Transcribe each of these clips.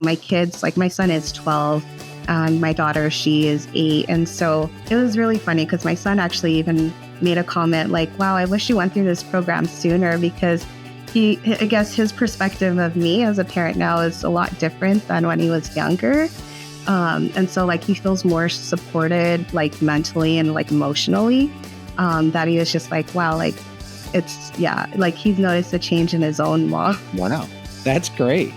My kids, like my son is 12 and my daughter, she is 8. And so it was really funny because my son actually even made a comment like, wow, I wish you went through this program sooner, because I guess his perspective of me as a parent now is a lot different than when he was younger. And so like he feels more supported, like mentally and like emotionally, that he was just like, wow, like like he's noticed a change in his own mom. Wow, that's great.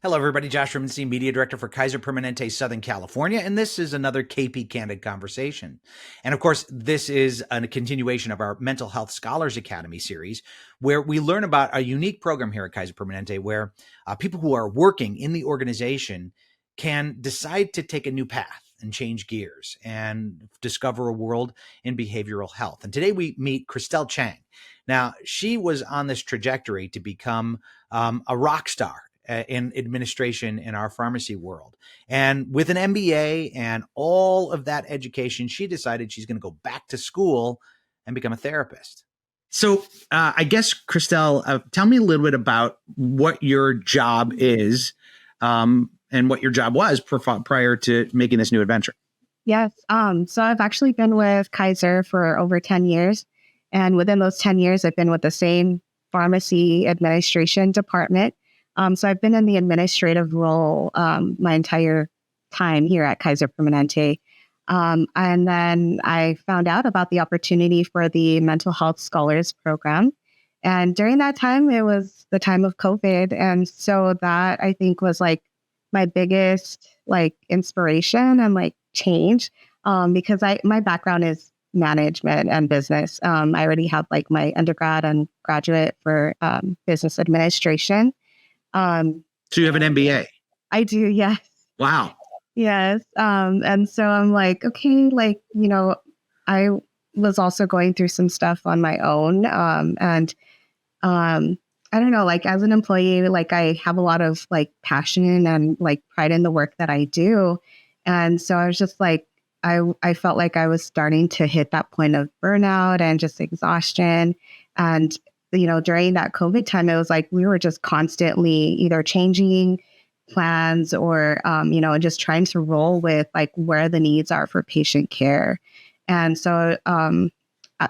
Hello, everybody. Josh Rubenstein, Media Director for Kaiser Permanente, Southern California, and this is another KP Candid Conversation. And of course, this is a continuation of our Mental Health Scholars Academy series, where we learn about a unique program here at Kaiser Permanente, where people who are working in the organization can decide to take a new path and change gears and discover a world in behavioral health. And today we meet Christelle Chang. Now, she was on this trajectory to become a rock star in administration in our pharmacy world. And with an MBA and all of that education, she decided she's going to go back to school and become a therapist. So I guess, Christelle, tell me a little bit about what your job is and what your job was prior to making this new adventure. Yes. So I've actually been with Kaiser for over 10 years. And within those 10 years, I've been with the same pharmacy administration department. So I've been in the administrative role my entire time here at Kaiser Permanente. And then I found out about the opportunity for the Mental Health Scholars Program. And during that time, it was the time of COVID. And so that I think was like my biggest like inspiration and like change, because my background is management and business. I already have like my undergrad and graduate for business administration. So you have an MBA? I do, yes. Wow. Yes. And so I'm like, okay, like, I was also going through some stuff on my own. And I don't know, like as an employee, like I have a lot of like passion and like pride in the work that I do. And so I was just like, I felt like I was starting to hit that point of burnout and just exhaustion. And during that COVID time, it was like we were just constantly either changing plans or, just trying to roll with like where the needs are for patient care. And so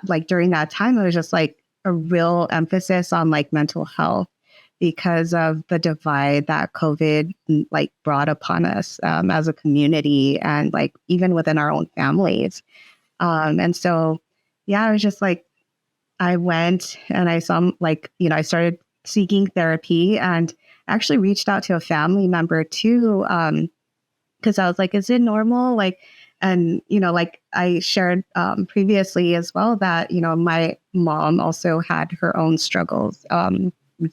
like during that time, it was just like a real emphasis on like mental health because of the divide that COVID like brought upon us as a community and like even within our own families. And so, yeah, I was just like, I went and I saw I started seeking therapy and actually reached out to a family member too. Cause I was like, is it normal? Like, and, like I shared previously as well that, my mom also had her own struggles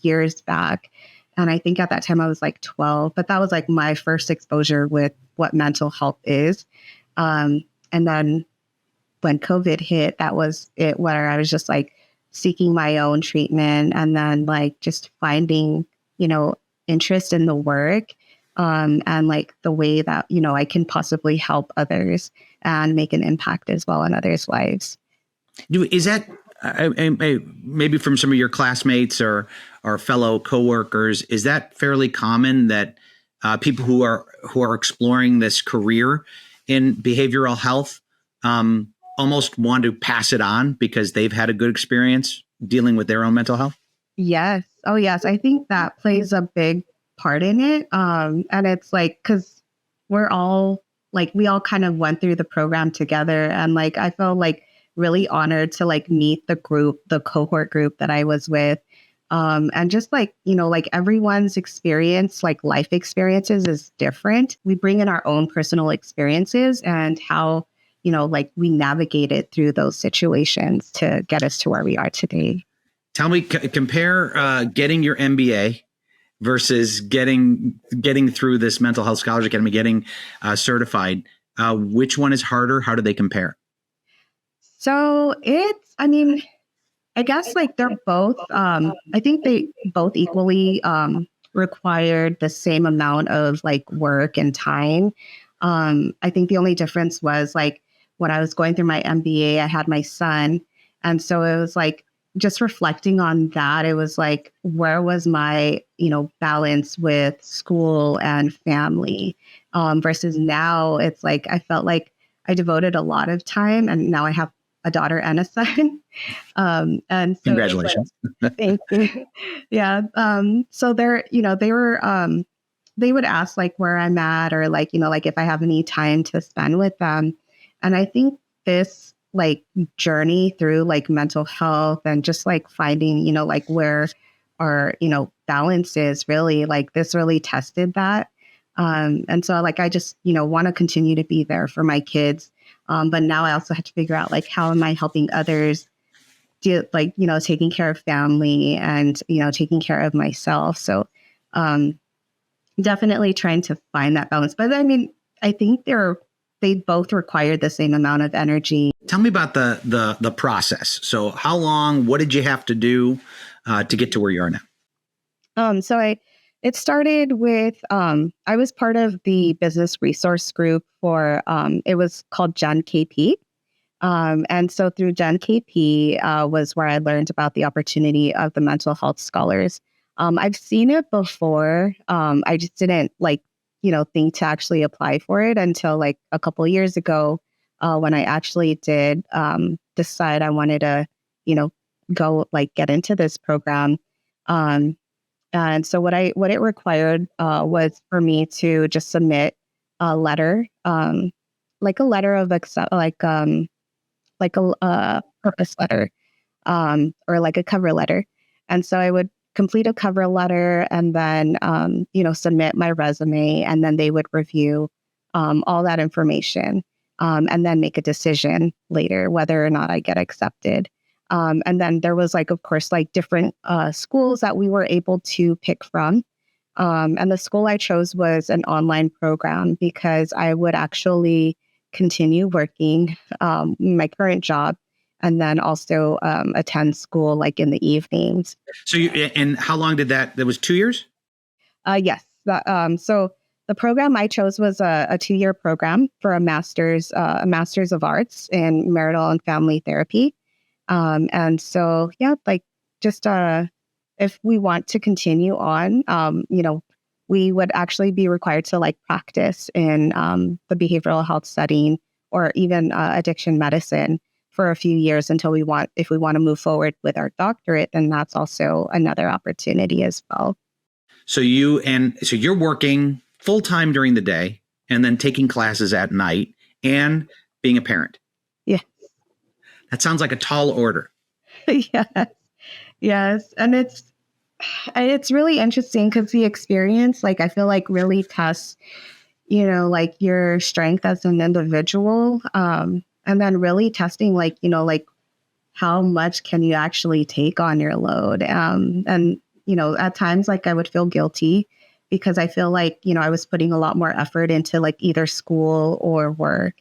years back. And I think at that time I was like 12, but that was like my first exposure with what mental health is. And then when COVID hit, that was it, where I was just like seeking my own treatment and then like just finding, interest in the work and like the way that, I can possibly help others and make an impact as well in others' lives. Is that maybe from some of your classmates or fellow coworkers, is that fairly common that people who are exploring this career in behavioral health almost want to pass it on because they've had a good experience dealing with their own mental health? Yes. Oh, yes. I think that plays a big part in it. And it's like, because we all kind of went through the program together. And like, I felt like really honored to like meet the cohort group that I was with. And just like, like everyone's experience, like life experiences is different. We bring in our own personal experiences and how, like we navigated through those situations to get us to where we are today. Tell me, compare getting your MBA versus getting through this Mental Health Scholars Academy, getting certified. Which one is harder? How do they compare? So I guess like they're both, I think they both equally required the same amount of like work and time. I think the only difference was like when I was going through my MBA, I had my son. And so it was like just reflecting on that, it was like, where was my, balance with school and family? Versus now, it's like, I felt like I devoted a lot of time, and now I have a daughter and a son. And so it's like, Congratulations. thank you. Yeah. So they would ask like where I'm at, or like, like if I have any time to spend with them. And I think this like journey through like mental health and just like finding, like where our, balance is, really like this really tested that. And so like, I just, want to continue to be there for my kids. But now I also have to figure out like, how am I helping others do, like, taking care of family and, taking care of myself. So, definitely trying to find that balance. But I mean, I think they both require the same amount of energy. Tell me about the process. So how long, what did you have to do to get to where you are now? It started with, I was part of the business resource group for, it was called Gen KP. And so through Gen KP was where I learned about the opportunity of the mental health scholars. I've seen it before. I just didn't think to actually apply for it until like a couple of years ago, when I actually did decide I wanted to, go like get into this program. And so what it required was for me to just submit a letter, like a letter of accept, like a purpose letter, or like a cover letter. And so I would complete a cover letter and then, submit my resume, and then they would review all that information, and then make a decision later whether or not I get accepted. And then there was like, of course, like different schools that we were able to pick from. And the school I chose was an online program because I would actually continue working my current job, and then also attend school like in the evenings. So and how long did that was 2 years? Yes. So the program I chose was a 2-year program for a master's of arts in marital and family therapy. And so, yeah, like just if we want to continue on, we would actually be required to like practice in the behavioral health setting, or even addiction medicine for a few years until if we want to move forward with our doctorate, then that's also another opportunity as well. So you're working full time during the day and then taking classes at night and being a parent. Yeah. That sounds like a tall order. Yes. And it's really interesting because the experience, like, I feel like really tests, like your strength as an individual. And then really testing, like, like how much can you actually take on your load? And, at times, like I would feel guilty because I feel like, I was putting a lot more effort into like either school or work.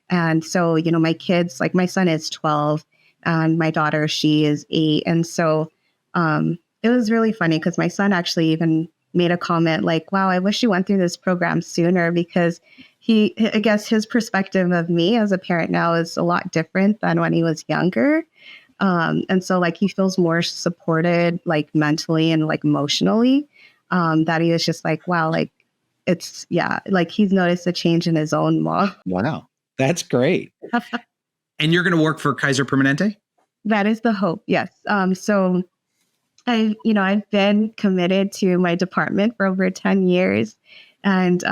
And so, my kids, like my son is 12 and my daughter, she is 8. And so it was really funny because my son actually even made a comment like, wow, I wish you went through this program sooner, because I guess his perspective of me as a parent now is a lot different than when he was younger. And so like he feels more supported, like mentally and like emotionally, that he was just like, wow, like like he's noticed a change in his own mom. Wow. That's great. And you're going to work for Kaiser Permanente? That is the hope. Yes. So I've been committed to my department for over 10 years. And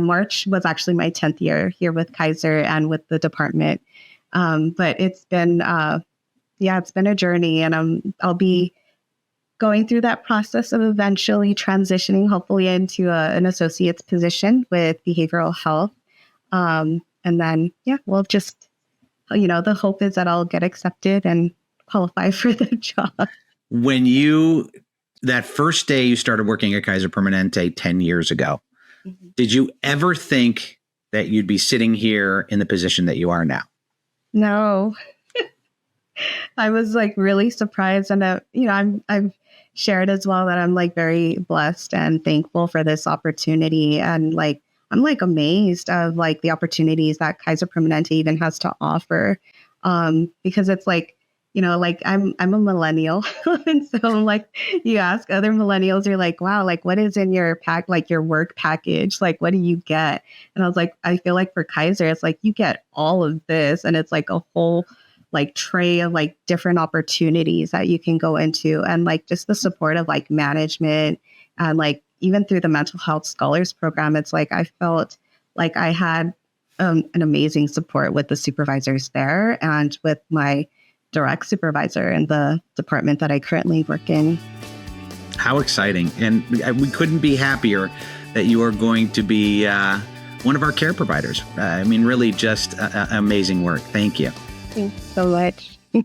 March was actually my 10th year here with Kaiser and with the department. But it's been a journey, and I'll be going through that process of eventually transitioning, hopefully, into an associate's position with behavioral health. And then, we'll just, the hope is that I'll get accepted and qualify for the job. When that first day you started working at Kaiser Permanente 10 years ago, mm-hmm. Did you ever think that you'd be sitting here in the position that you are now? No. I was like really surprised. And, I've shared as well that I'm like very blessed and thankful for this opportunity. And like, I'm like amazed of like the opportunities that Kaiser Permanente even has to offer. Because it's like, like I'm a millennial. And so I'm like, you ask other millennials, you're like, wow, like what is in your like your work package? Like, what do you get? And I was like, I feel like for Kaiser, it's like you get all of this, and it's like a whole like tray of like different opportunities that you can go into, and like just the support of like management, and like even through the mental health scholars program, it's like I felt like I had an amazing support with the supervisors there and with my direct supervisor in the department that I currently work in. How exciting. And we couldn't be happier that you are going to be one of our care providers. I mean, really just amazing work. Thank you. Thanks so much.